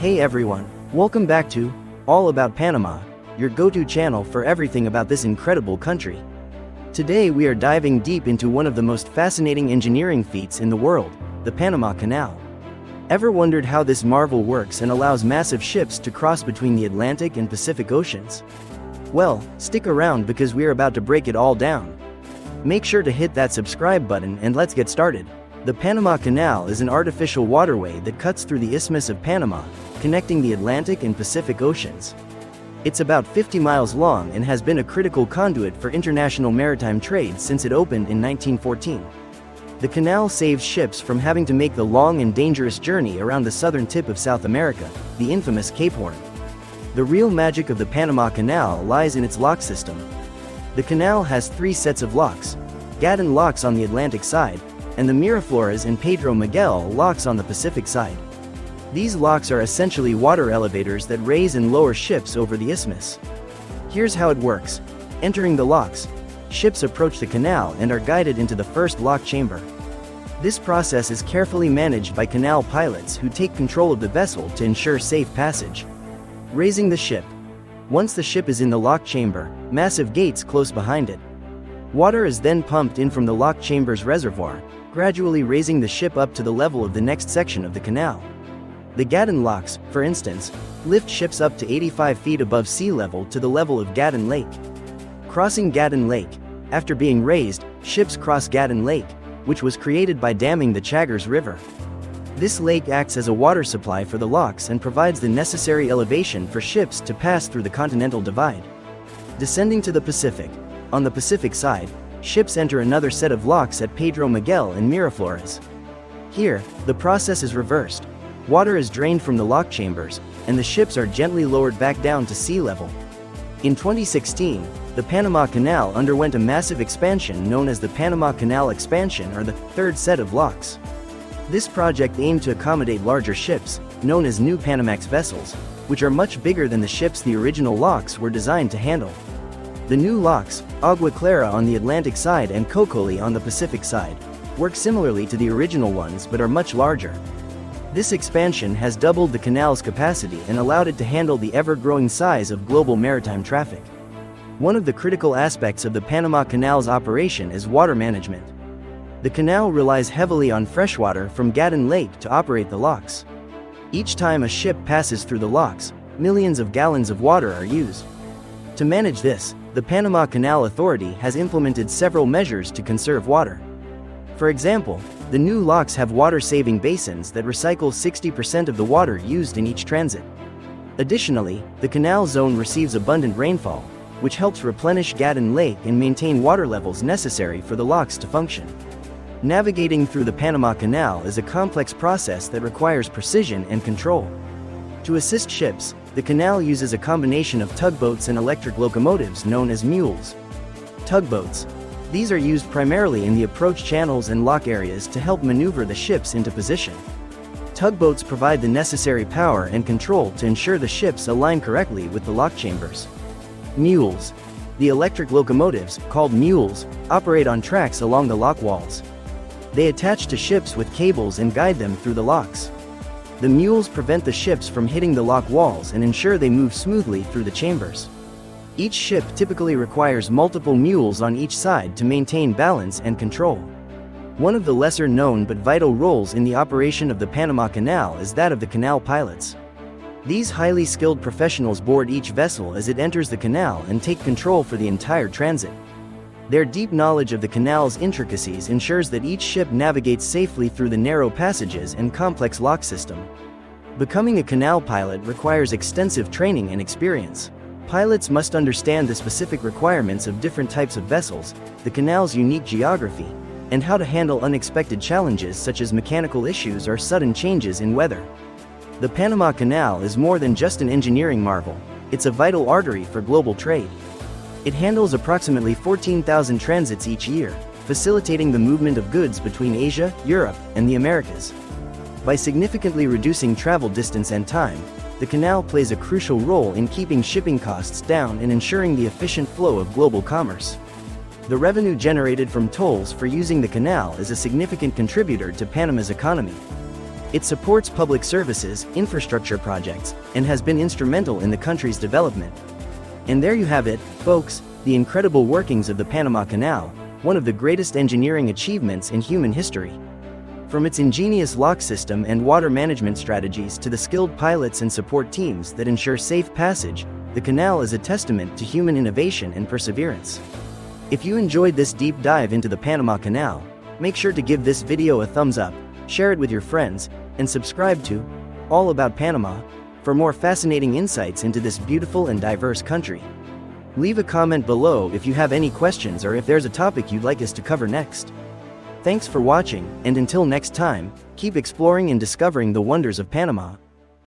Hey everyone, welcome back to All About Panama, your go-to channel for everything about this incredible country. Today we are diving deep into one of the most fascinating engineering feats in the world, the Panama Canal. Ever wondered how this marvel works and allows massive ships to cross between the Atlantic and Pacific Oceans? Well, stick around because we are about to break it all down. Make sure to hit that subscribe button and let's get started. The Panama Canal is an artificial waterway that cuts through the Isthmus of Panama, connecting the Atlantic and Pacific Oceans. It's about 50 miles long and has been a critical conduit for international maritime trade since it opened in 1914. The canal saves ships from having to make the long and dangerous journey around the southern tip of South America, the infamous Cape Horn. The real magic of the Panama Canal lies in its lock system. The canal has three sets of locks: Gaddon locks on the Atlantic side, and the Miraflores and Pedro Miguel locks on the Pacific side. These locks are essentially water elevators that raise and lower ships over the isthmus. Here's how it works. Entering the locks, ships approach the canal and are guided into the first lock chamber. This process is carefully managed by canal pilots who take control of the vessel to ensure safe passage. Raising the ship. Once the ship is in the lock chamber, massive gates close behind it. Water is then pumped in from the lock chamber's reservoir, gradually raising the ship up to the level of the next section of the canal. The Gaddon locks, for instance, lift ships up to 85 feet above sea level to the level of Gaddon Lake. Crossing Gaddon Lake. After being raised, ships cross Gaddon Lake, which was created by damming the Chagres River. This lake acts as a water supply for the locks and provides the necessary elevation for ships to pass through the Continental Divide. Descending to the Pacific. On the Pacific side, ships enter another set of locks at Pedro Miguel and Miraflores. Here, the process is reversed. Water is drained from the lock chambers, and the ships are gently lowered back down to sea level. In 2016, the Panama Canal underwent a massive expansion known as the Panama Canal Expansion, or the third set of locks. This project aimed to accommodate larger ships, known as new Panamax vessels, which are much bigger than the ships the original locks were designed to handle. The new locks, Agua Clara on the Atlantic side and Cocoli on the Pacific side, work similarly to the original ones but are much larger. This expansion has doubled the canal's capacity and allowed it to handle the ever-growing size of global maritime traffic. One of the critical aspects of the Panama Canal's operation is water management. The canal relies heavily on freshwater from Gaddon Lake to operate the locks. Each time a ship passes through the locks, millions of gallons of water are used. To manage this, the Panama Canal Authority has implemented several measures to conserve water. For example, the new locks have water-saving basins that recycle 60% of the water used in each transit. Additionally, the canal zone receives abundant rainfall, which helps replenish Gaddon Lake and maintain water levels necessary for the locks to function. Navigating through the Panama Canal is a complex process that requires precision and control. To assist ships, the canal uses a combination of tugboats and electric locomotives known as mules. Tugboats. These are used primarily in the approach channels and lock areas to help maneuver the ships into position. Tugboats provide the necessary power and control to ensure the ships align correctly with the lock chambers. Mules. The electric locomotives, called mules, operate on tracks along the lock walls. They attach to ships with cables and guide them through the locks. The mules prevent the ships from hitting the lock walls and ensure they move smoothly through the chambers. Each ship typically requires multiple mules on each side to maintain balance and control. One of the lesser-known but vital roles in the operation of the Panama Canal is that of the canal pilots. These highly skilled professionals board each vessel as it enters the canal and take control for the entire transit. Their deep knowledge of the canal's intricacies ensures that each ship navigates safely through the narrow passages and complex lock system. Becoming a canal pilot requires extensive training and experience. Pilots must understand the specific requirements of different types of vessels, the canal's unique geography, and how to handle unexpected challenges such as mechanical issues or sudden changes in weather. The Panama Canal is more than just an engineering marvel, it's a vital artery for global trade. It handles approximately 14,000 transits each year, facilitating the movement of goods between Asia, Europe, and the Americas. By significantly reducing travel distance and time, the canal plays a crucial role in keeping shipping costs down and ensuring the efficient flow of global commerce. The revenue generated from tolls for using the canal is a significant contributor to Panama's economy. It supports public services, infrastructure projects, and has been instrumental in the country's development. And there you have it, folks, the incredible workings of the Panama Canal, one of the greatest engineering achievements in human history. From its ingenious lock system and water management strategies to the skilled pilots and support teams that ensure safe passage, the canal is a testament to human innovation and perseverance. If you enjoyed this deep dive into the Panama Canal, make sure to give this video a thumbs up, share it with your friends, and subscribe to All About Panama for more fascinating insights into this beautiful and diverse country. Leave a comment below if you have any questions or if there's a topic you'd like us to cover next. Thanks for watching, and until next time, keep exploring and discovering the wonders of Panama.